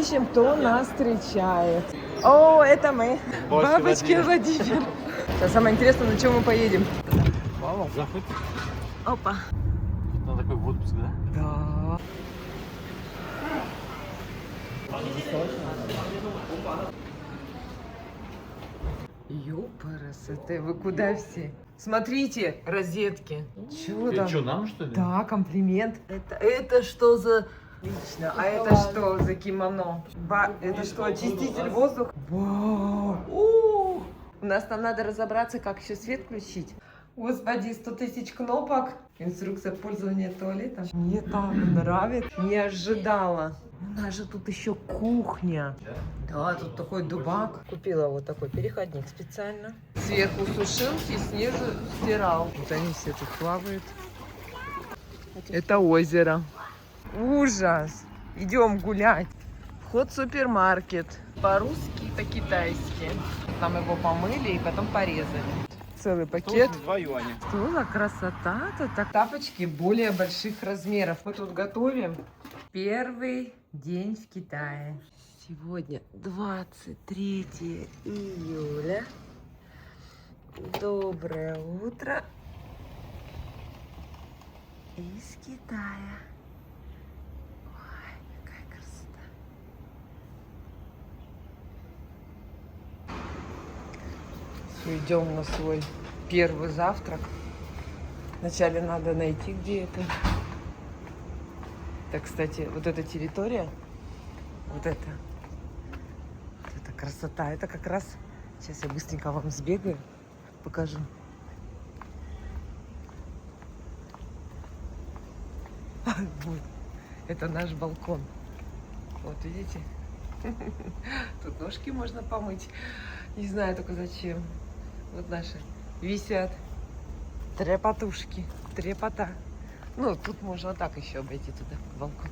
ищем, кто нас встречает. О, это мы. Бабочкин Владимир. Сейчас самое интересное, на чем мы поедем. Вау. Заход. Опа. На такой в отпуск, да? Да. Ёпарасоте, вы куда все? Смотрите, розетки. Чего Это там? что, нам что ли? Да, комплимент. Это что за... Лично. А это что за кимоно? Это что, очиститель воздуха? Вау. У нас там надо разобраться, как еще свет включить. Господи, 100 тысяч кнопок. Инструкция пользования туалетом. Мне так нравится. Не ожидала. У нас же тут еще кухня. Да, тут такой дубак. Купила вот такой переходник специально. Сверху сушилки, снизу стирал. Вот они все тут плавают. Это озеро. Ужас. Идем гулять. Вход в супермаркет. По-русски, по-китайски. Там его помыли и потом порезали. Целый пакет. 2 юаня. Что за красота-то? Так, тапочки более больших размеров. Мы тут готовим. Первый день в Китае. Сегодня 23 июля. Доброе утро из Китая. Ой, какая красота. Все, идем на свой первый завтрак. Вначале надо найти, где это. Это, кстати, вот эта территория, вот это красота. Это как раз, сейчас я быстренько вам сбегаю, покажу. Вот, это наш балкон. Вот, видите? Тут ножки можно помыть. Не знаю только зачем. Вот наши висят трепотушки, трепота. Ну, тут можно вот так еще обойти туда, к балкону.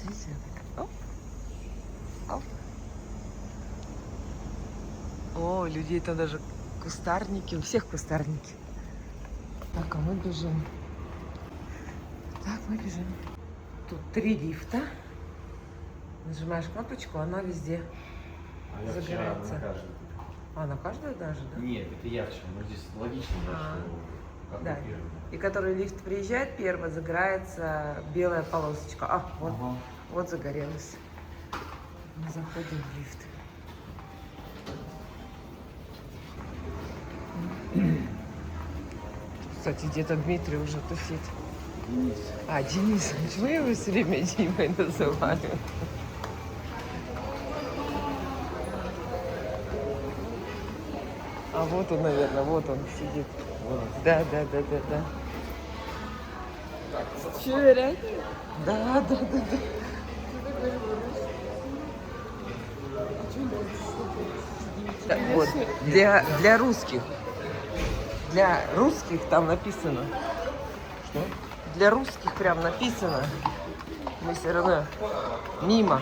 Видите? Оп. Оп. О, людей там даже кустарники, у всех кустарники. Так, а мы бежим. Так, мы бежим. Тут 3 лифта. Нажимаешь кнопочку, она везде загорается. На каждый. А, на каждую даже, да? Нет, это ярче. Но здесь логично, да, что да. И который лифт приезжает, первый загорается белая полосочка. А, вот, вот загорелась. Мы заходим в лифт. Кстати, где-то Дмитрий уже тусит. Денис. А, Денис. Почему я его все время Димой называю? А вот он, наверное, вот он сидит. Вот. Да. Че, реально? Да. Да, вот, для русских. Для русских там написано. Что? Для русских прям написано. Мы все равно мимо.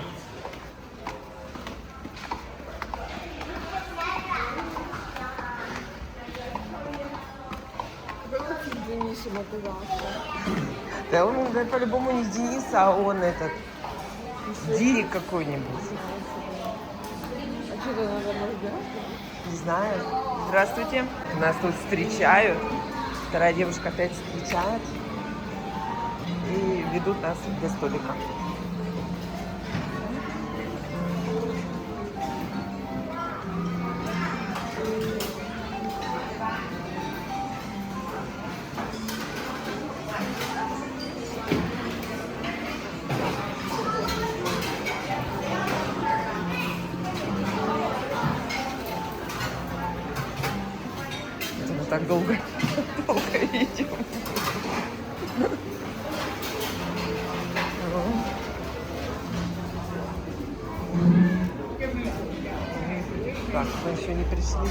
Да он да, по-любому не Денис, а он этот Дирик какой-нибудь. А что-то надо разбирать? Не знаю. Здравствуйте. Нас тут встречают. Вторая девушка опять встречает. И ведут нас до столика. Это мы так долго идем. Так, мы еще не пришли.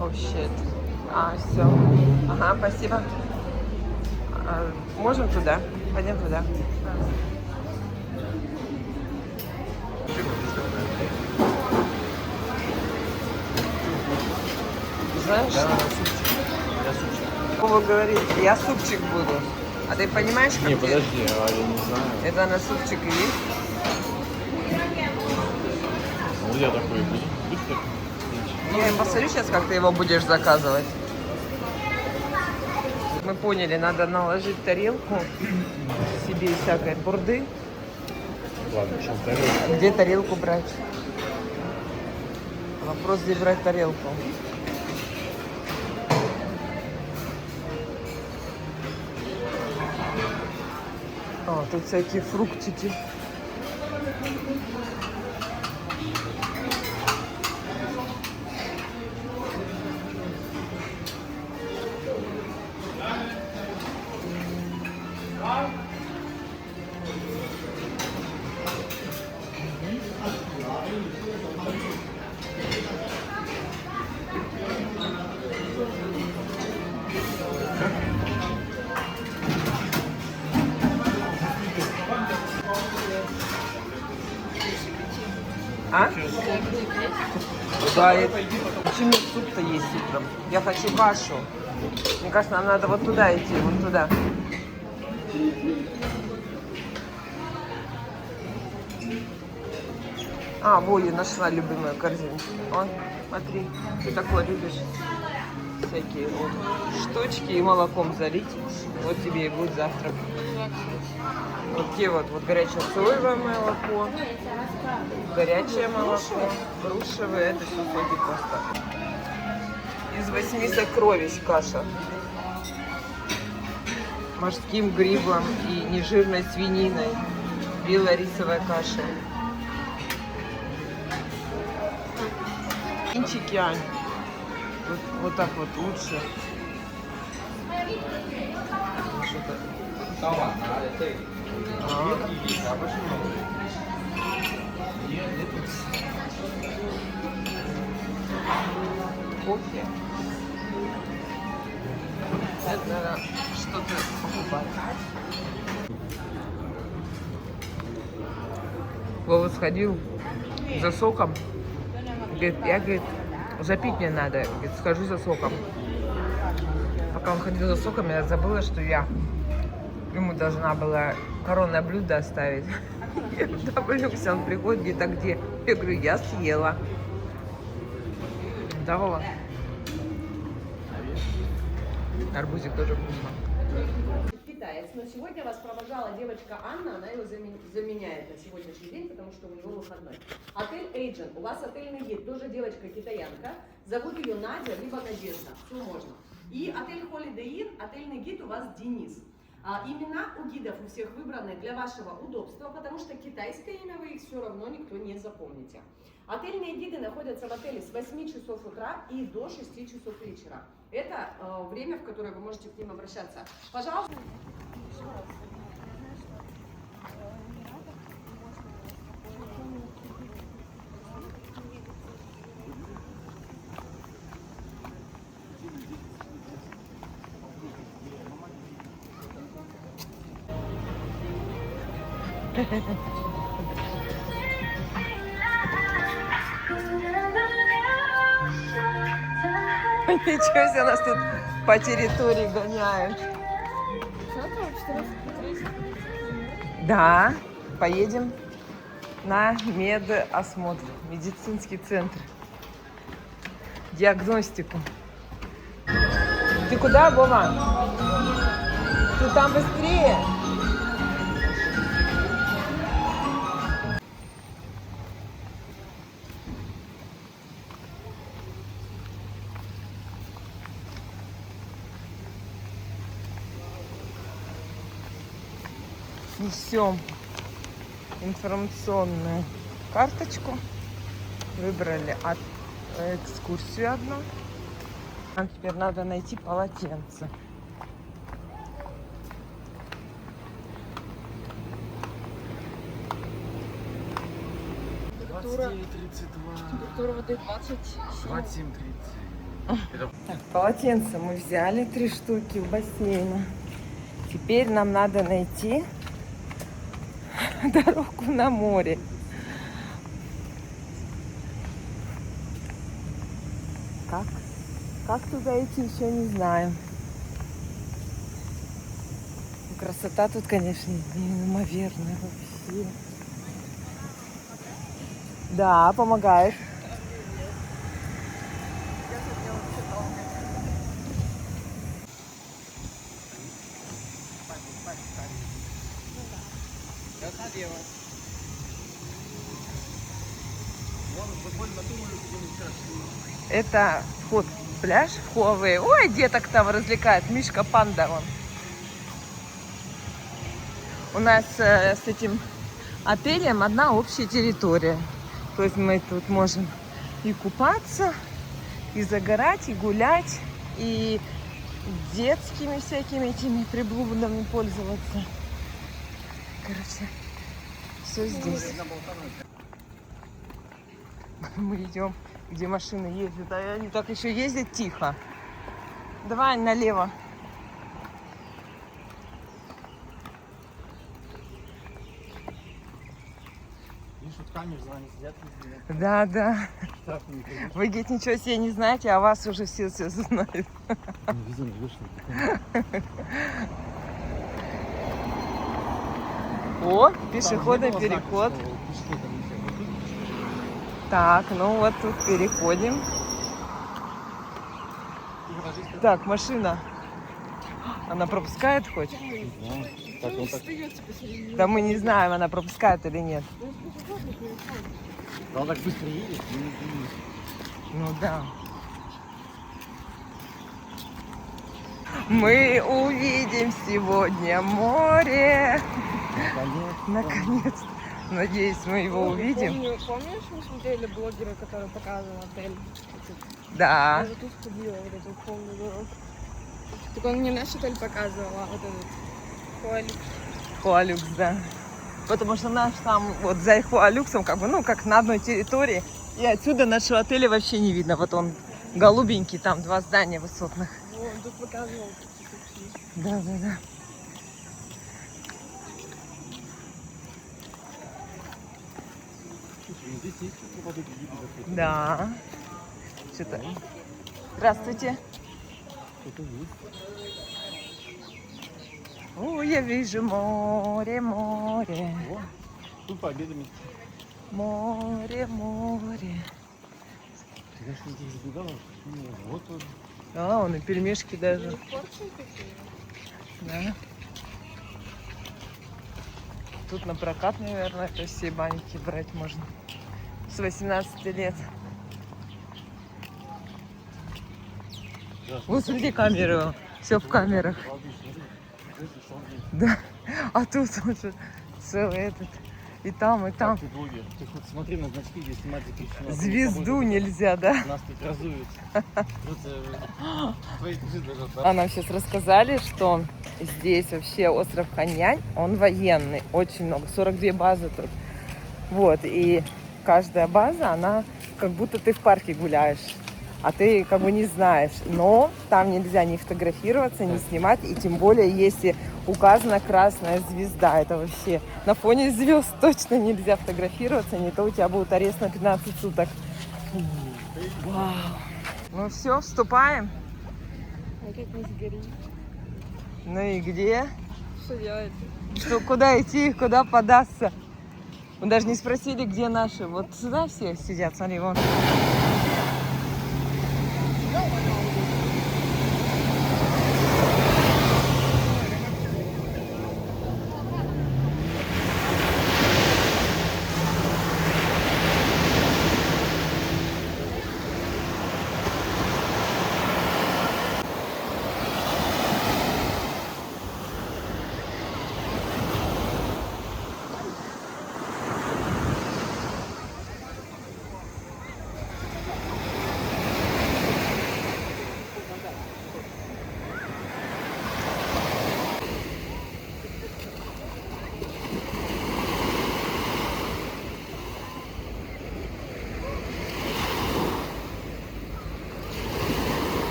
О, щит. А, все. Ага, спасибо. А, можем туда? Пойдем туда. Знаешь, Да. Я супчик. Вова говорит, я супчик буду. А ты понимаешь, как Не, тебе- подожди, а я не знаю. это на супчик и есть? Ну, я такой буду. Быстро. Я посмотрю сейчас, как ты его будешь заказывать. Мы поняли, надо наложить тарелку себе всякой бурды. Ладно, сейчас тарелку. Где тарелку брать? Вопрос, где брать тарелку. О, тут всякие фруктики. А? Да, почему суп-то есть утром? Я хочу кашу. Мне кажется, нам надо вот туда идти, вот туда. А, во, я нашла любимую корзиночку. О, смотри, ты такое любишь. Всякие вот штучки и молоком залить. Вот тебе и будет завтрак. Вот те вот горячее соевое молоко, горячее молоко, грушевое, это все соки просто. Из 8 сокровищ каша. Морским грибом и нежирной свининой, белая рисовая каша. Инчики, Ань. Вот так вот лучше. Что-то. Кофе. Это надо что-то покупать. Вова сходил за соком. Говорит, я, говорит, запить мне надо. Говорит, схожу за соком. Пока он ходил за соком, я забыла, что я ему должна была коронное блюдо оставить. Я отвлекся, он приходит, говорит, а где? Я говорю, я съела. Да, Вова? Арбузик тоже вкусно. Китаец, но сегодня вас провожала девочка Анна, она его заменяет на сегодняшний день, потому что у него выходной. Отель Agent, у вас отельный гид, тоже девочка-китаянка, зовут ее Надя, либо Надежда, все можно. И отель Holiday Inn, отельный гид у вас Денис. Имена у гидов у всех выбраны для вашего удобства, потому что китайское имя вы их все равно никто не запомните. Отельные гиды находятся в отеле с 8 часов утра и до 6 часов вечера. Это время, в которое вы можете к ним обращаться. Пожалуйста. Ничего себе, нас тут по территории гоняют. Да, поедем на медосмотр, медицинский центр, диагностику. Ты куда, Вова? Ты там быстрее? Несем информационную карточку. Выбрали экскурсию одну. Нам теперь надо найти полотенце. Температура воды 27. 27-30. Так, полотенце мы взяли 3 штуки в бассейне. Теперь нам надо найти дорогу на море. Как Как туда идти, еще не знаю. Красота тут, конечно, неимоверная вообще. Да, помогает. Это вход в пляж, в Хуавей. Ой, деток там развлекает. Мишка Панда вон. У нас с этим отелем одна общая территория. То есть мы тут можем и купаться, и загорать, и гулять, и детскими всякими этими приблудами пользоваться. Короче, все здесь. Мы идем, где машины ездят, а они так еще ездят тихо. Давай налево. Да, да. Вы, говорит, ничего себе не знаете, а вас уже все знают. О, пешеходный переход. Так, ну вот тут переходим. Так, машина. Она пропускает хоть? Да мы не знаем, она пропускает или нет. Да, он так быстро едет. Ну да. Мы увидим сегодня море. Наконец. Надеюсь, мы его увидим. Помнишь, мы смотрели блогера, который показывал отель? Да. Я же тут ходила, вот эту полную дорогу. Так он не наш отель показывал, а вот этот Хуалюкс. Хуалюкс, да. Потому что наш там вот за Хуалюксом, как бы, ну, как на одной территории. И отсюда нашего отеля вообще не видно. Вот он голубенький, там 2 здания высотных. О, он тут показывал. Да, да, да. Да. Что-то. Здравствуйте. О, я вижу море, море. Тут пообедаем. Море, море. Ты знаешь, что здесь забегала? Вот он. А, он и пельмешки даже. Да. Тут на прокат, наверное, то есть все баньки брать можно. С 18 лет. Вот смотри камеру. Все в камерах. Да. А тут уже целый этот. И там, и там. Ты блогер. Ты хоть смотри на значки, где снимать запрещено. Звезду нельзя, да? Нас тут разуют. А нам сейчас рассказали, что здесь вообще остров Ханьянь, он военный, очень много, 42 базы тут. Вот, и каждая база, она как будто ты в парке гуляешь, а ты как бы не знаешь. Но там нельзя ни фотографироваться, ни снимать, и тем более, если указана красная звезда, это вообще на фоне звезд точно нельзя фотографироваться, не то у тебя будет арест на 15 суток. Вау. Ну все, вступаем. А как не сгорит? Ну и где? Что делать? Что, куда идти, куда податься? Мы даже не спросили, где наши. Вот сюда все сидят, смотри, вон.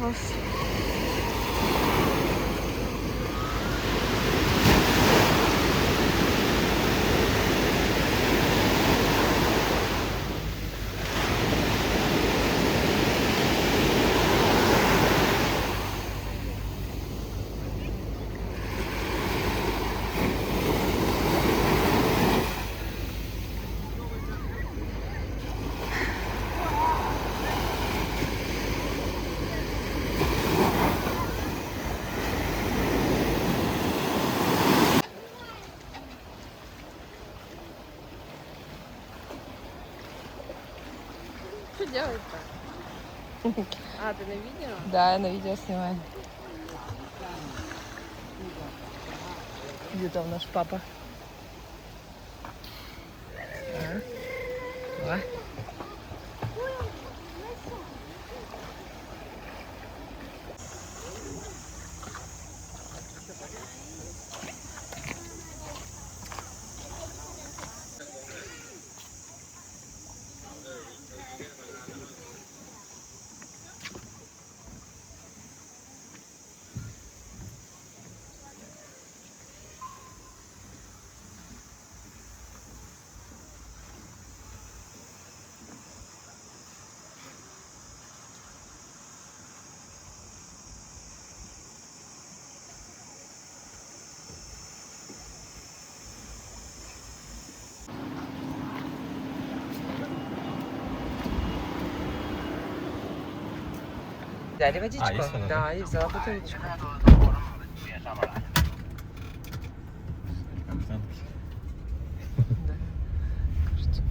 Класс. Что делать-то? А, ты на видео? Да, я на видео снимаю. Где там наш папа? О. Взяли водичку? есть она, Да, и взяла бутылочку. Да. Кажется,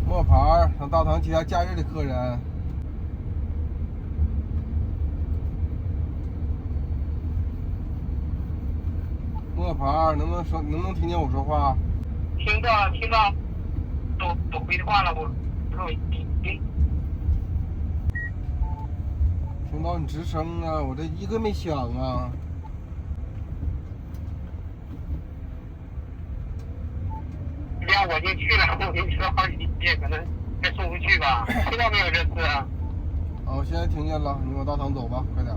摸牌让大堂接下假日的客人。摸牌能不能听见我说话？听到，都回话了，我听到你吱声啊，我这一个没响啊。让我进去了，我跟你说好几遍，可能还送不去吧？听到没有这次？我现在听见了，你往大堂走吧，快点。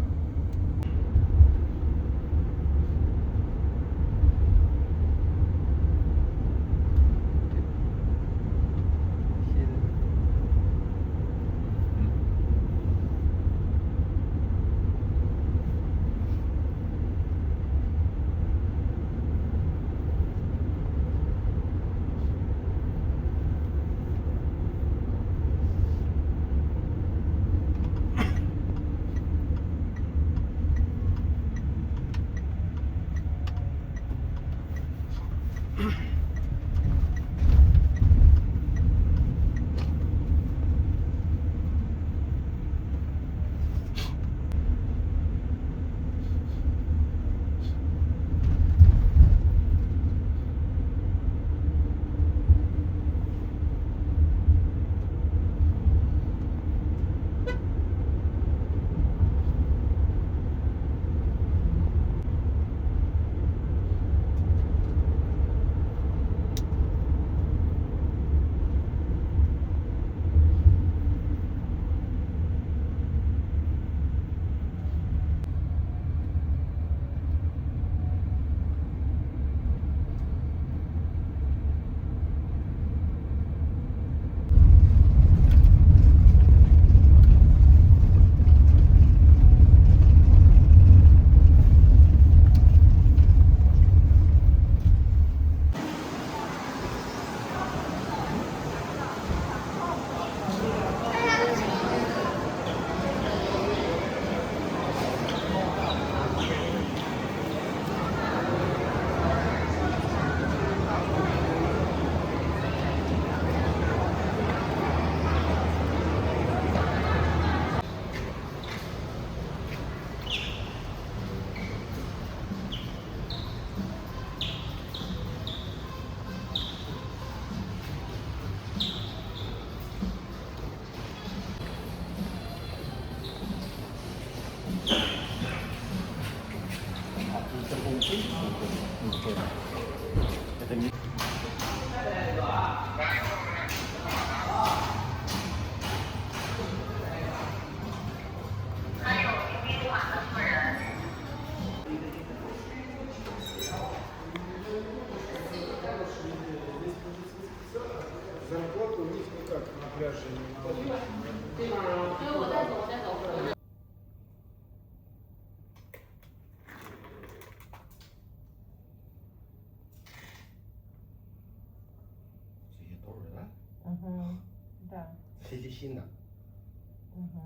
спокойно. Это не... Зарплату у них никак на пляже не надо.这些都是的， Угу. Да. 谁是新的？ Угу.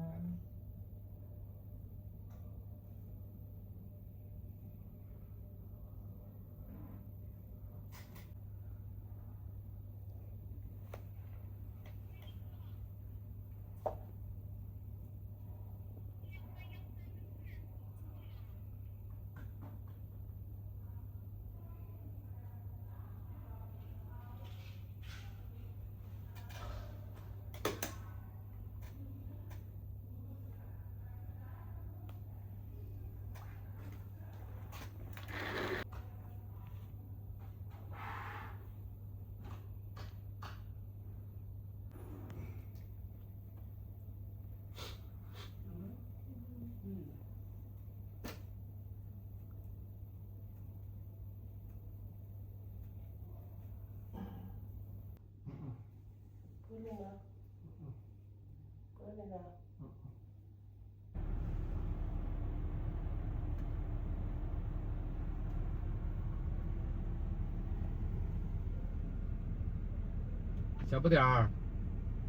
小不点儿，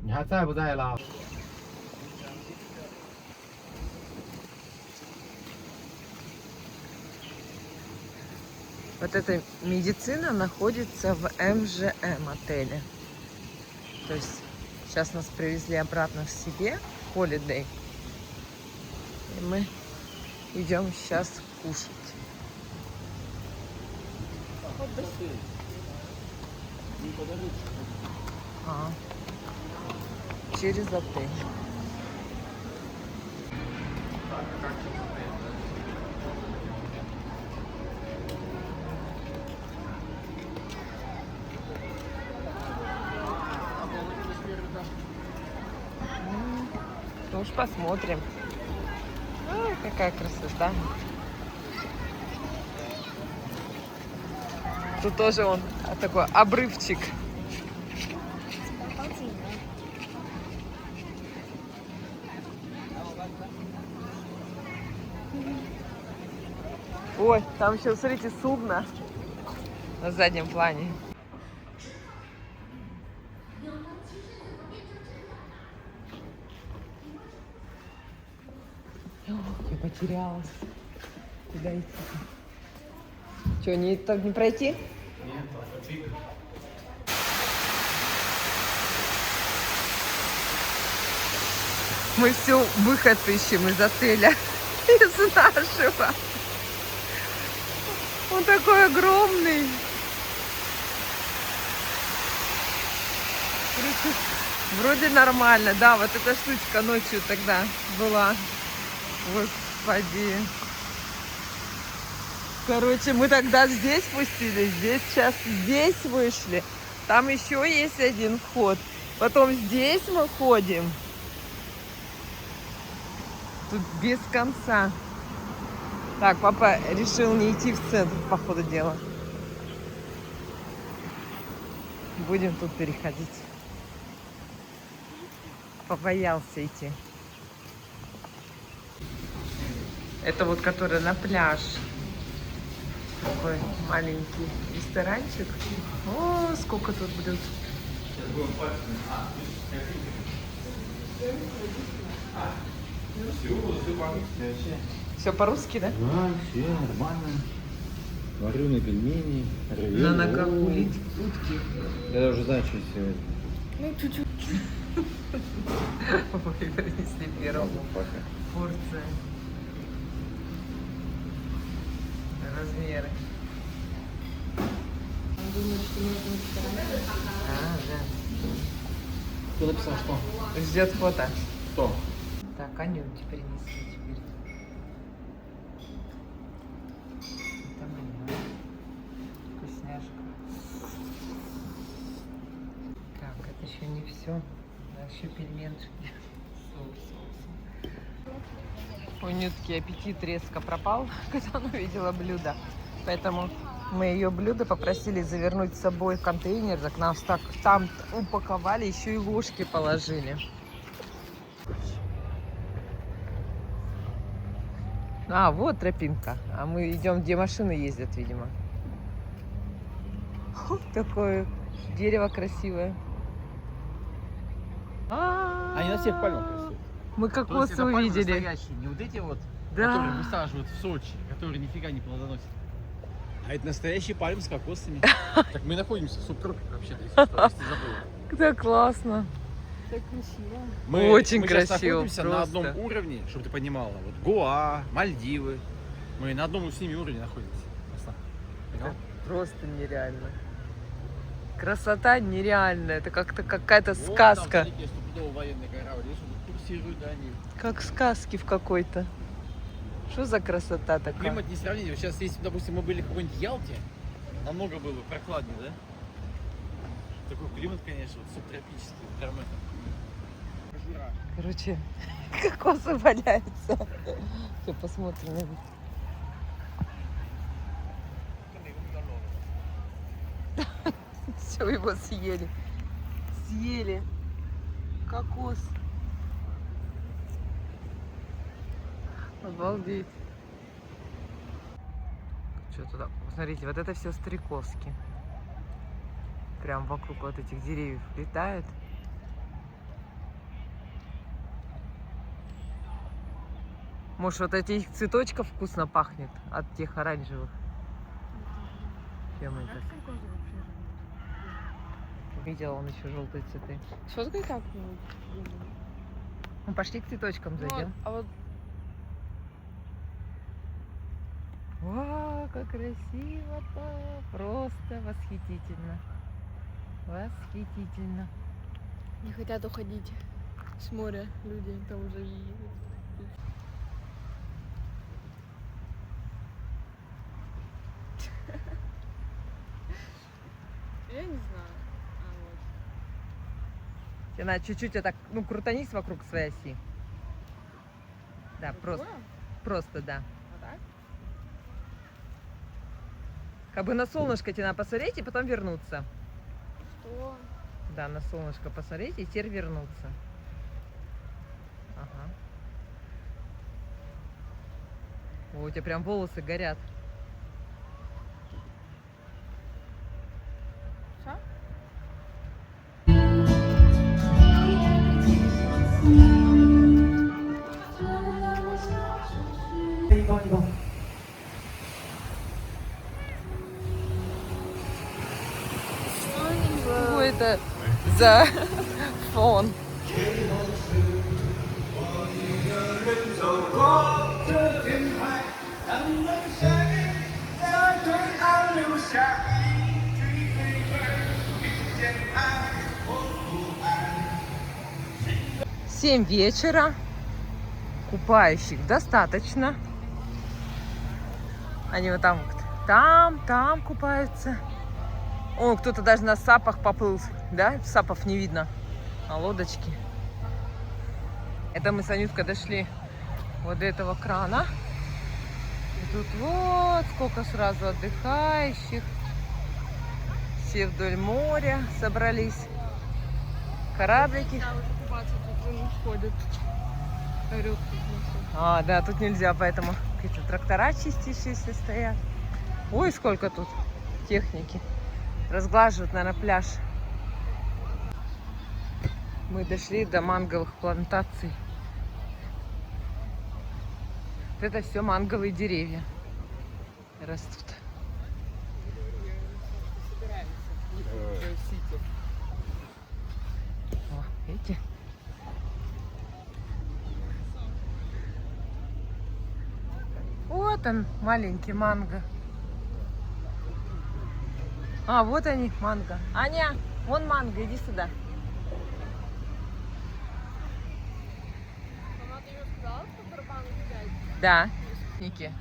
你还在不在了？ Вот эта медицина находится в МЖМ отеле. То есть сейчас нас привезли обратно к себе, в Holiday. И мы идем сейчас кушать. А, через отель. Ну уж посмотрим. Ой, какая красота. Тут тоже он такой обрывчик. Ой, там еще, смотрите, судно на заднем плане. Я потерялась. Куда идти? Что, не, так не пройти? Нет, мы все выход ищем из отеля, из нашего. Он такой огромный. Вроде нормально, да, вот эта штучка ночью тогда была. Господи. Короче, мы тогда здесь спустились, здесь сейчас здесь вышли. Там еще есть один вход. Потом здесь мы ходим. Тут без конца. Так, папа решил не идти в центр, по ходу дела. Будем тут переходить. Побоялся идти. Это вот, который на пляж. Такой маленький ресторанчик. О, сколько тут блюд. Все по-русски, да? Да, все нормально. Вареные пельмени, На ногах улить утки. Я уже знаю, что сегодня. Ну, чуть-чуть. Ой, принесли первую порцию. Размеры. А, да. Кто написал что? Ждет фото. Кто? Так, Аню теперь несли теперь. Это моя. все. Еще пельменчики. У Нютки аппетит резко пропал, когда она увидела блюдо. Поэтому мы ее блюдо попросили завернуть с собой в контейнер. Так нас так там упаковали, еще и ложки положили. А, вот тропинка. А мы идем, где машины ездят, видимо. Такое дерево красивое. Они на всех пальмах растут. Мы То есть кокосы это пальмы увидели. настоящие, не вот эти вот, Да. которые высаживают в Сочи, которые нифига не плодоносят. А это настоящие пальмы с кокосами. Так мы находимся в субтропиках вообще-то, если забыл. Так классно. Так красиво. Очень мы сейчас красиво, находимся на просто. одном уровне, чтобы ты понимала. Вот Гоа, Мальдивы. Мы на одном с ними уровне находимся. Поняла? Просто нереально. Красота нереальная. Это как-то какая-то Вон сказка. там вдалеке стопудово военный корабль. Видишь, вот курсируют они. Как сказки в какой-то. Что за красота такая? Климат не сравнить. Вот сейчас, если, допустим, мы были в какой-нибудь Ялте, намного было бы прохладнее, да? Такой климат, конечно, вот субтропический, прям это. Жура. Короче, кокосы валяются. Все, посмотрим. Все, его съели. Съели. Кокос. Обалдеть. Что туда? Смотрите, вот это все стрекозки. Прям вокруг вот этих деревьев летают. Может, вот этих цветочков вкусно пахнет от тех оранжевых. Чем это? Видела он еще желтые цветы. Сфоткай так. Ну, пошли к цветочкам зайдем. А вот Вау, как красиво-то! Просто восхитительно. Восхитительно. не хотят уходить с моря люди, там уже едут. Я не знаю. Тебе надо чуть-чуть так, ну, крутанись вокруг своей оси. Да, просто, просто, да. Вот так? Как бы на солнышко тебе надо посмотреть и потом вернуться. Что? Да, на солнышко посмотреть и теперь вернуться. Ага. О, у тебя прям волосы горят. Что? Что это за фон? Семь вечера. Купающих достаточно. Они вот там купаются. О, кто-то даже на сапах поплыл, да? Сапов не видно, а лодочки. Это мы с Анюткой дошли вот до этого крана. И тут вот сколько сразу отдыхающих. Все вдоль моря собрались. Кораблики. Да, вот купаться тут вон ходят. Орёт тут на всё. А, да, тут нельзя, поэтому какие-то трактора чистящиеся стоят. Ой, сколько тут техники. Разглаживают, наверное, пляж. Мы дошли до манговых плантаций. Вот это все манговые деревья растут. О, видите? Вот он, маленький манго. А, вот они, манго. Аня, вон манго, иди сюда. Мама, ты уже сказала, что барабан взять? Да, Ники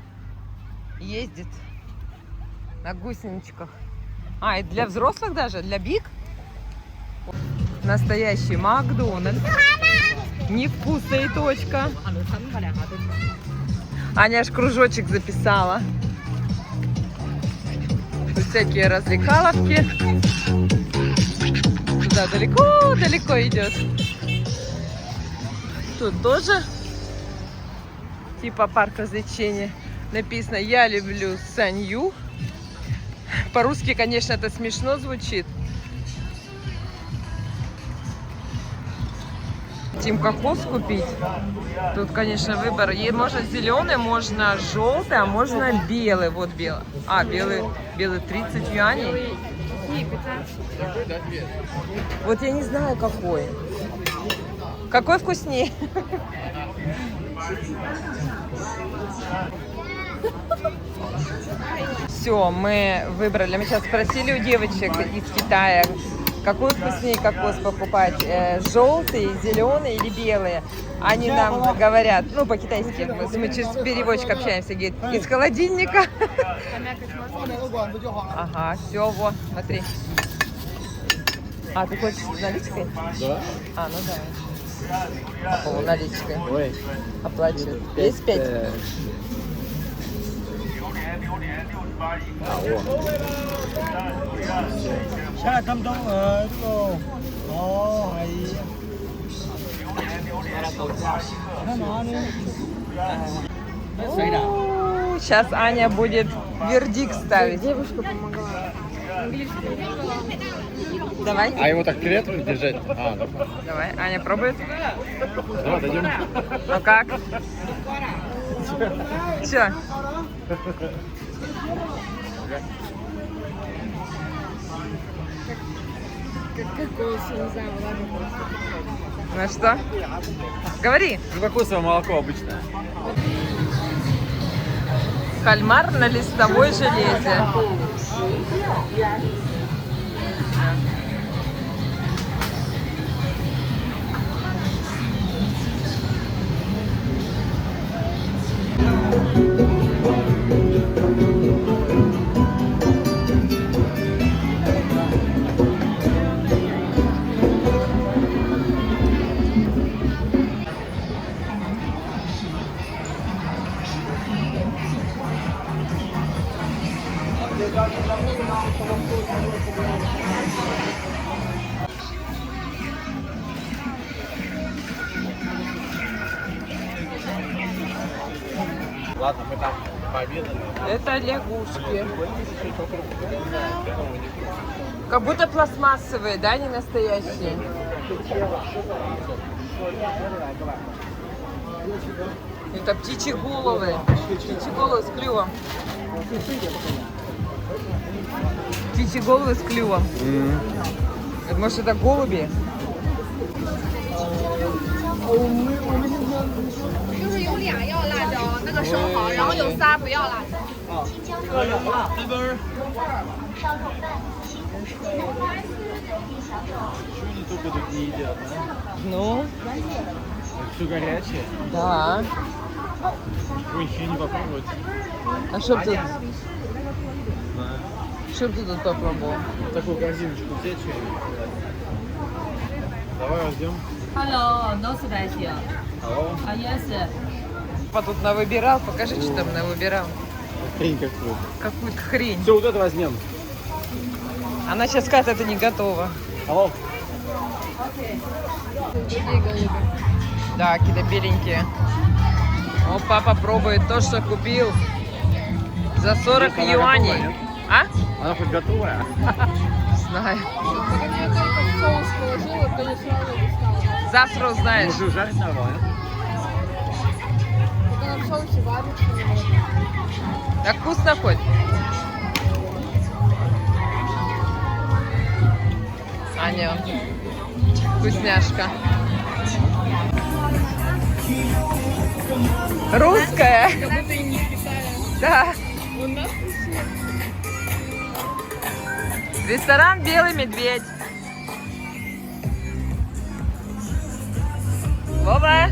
ездит на гусеничках. А, и для взрослых даже, для биг? Настоящий Макдональдс. Невкусная точка. Аня аж кружочек записала. Тут всякие развлекаловки. Туда далеко-далеко идет. Тут тоже типа парк развлечений. Написано «Я люблю Санью». По-русски, конечно, это смешно звучит. Хотим кокос купить. Тут, конечно, выбор. Можно зеленый, можно желтый, а можно белый. Вот белый. А, белый 30 юаней. Вот я не знаю, какой. Какой вкуснее? Все, мы выбрали. Мы сейчас спросили у девочек из Китая, какой вкуснее кокос покупать, желтый, зеленый или белый. Они нам говорят, ну по-китайски, мы через переводчик общаемся, говорит, из холодильника. Ага, все, вот, смотри. А, ты хочешь с наличкой? Да. А, ну да. О, наличкой. Ой. Оплачивают. Есть 5? Сейчас Аня будет вердикт ставить. Девушка помогла. Давай. А его так приветливо держать? А, ну. Давай, Аня пробует. Давай, дойдем. Ну как? Че? Кокос, не знаю, ладно просто. Ну что? Говори. Ну, кокосовое молоко обычное. Кальмар на листовой железе. Ладно, мы там пообедали. Это лягушки. Как будто пластмассовые, да, не настоящие. Это птичьи головы. Птичьи головы с клювом. Птичьи головы с клювом. Может, это голуби? 就是有俩要辣椒，那个生蚝，然后有仨不要辣椒。 Чего они только тут не едят, а? Ну, Все горячее. да. Ой, еще не попробовать. А что б тут? Да. Что б ты тут попробовал? Вот такую корзиночку взять что-нибудь. Давай возьмем. Hello, no spicy. Алло. Yes. Папа тут навыбирал. Покажи, что там навыбирал. Хрень какую. Какую-то хрень. Все, вот это возьмем. Она сейчас скажет, это не готово. Алло. Да, какие-то беленькие. О, папа пробует то, что купил за 40 Она юаней. готовая, нет? А? Она хоть готовая? Знаю. Так я только в соус положила, то не сразу достала. Завтра узнаешь. Может, жарить нормально? Так она в соусе варится. наверное. Так вкусно хоть? Аня, вкусняшка. Русская. Как будто и не в Китае. Да. У нас Ресторан «Белый медведь». Вова.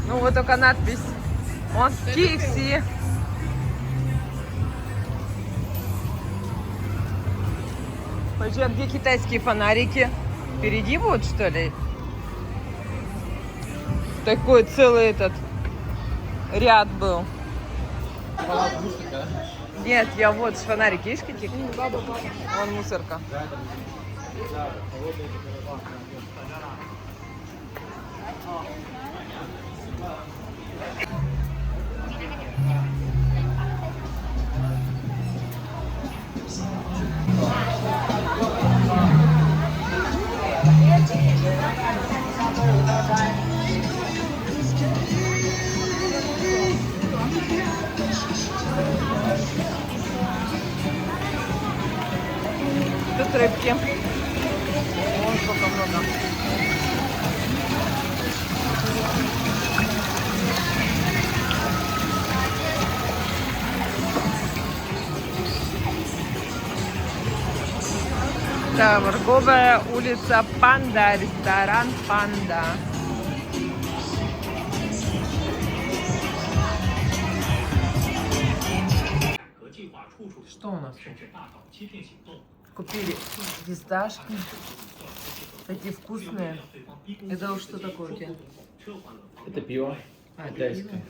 Ну вот только надпись. Он KFC. Подожди, а где китайские фонарики? Впереди вот, что ли? Такой целый этот ряд был. Нет, я вот фонарики есть какие-то? Вон мусорка. Тут рыбки. Вон сколько много. Торговая улица Панда, ресторан Панда. Что у нас? Купили фисташки. Такие вкусные. Это что такое у тебя? Это пиво китайское.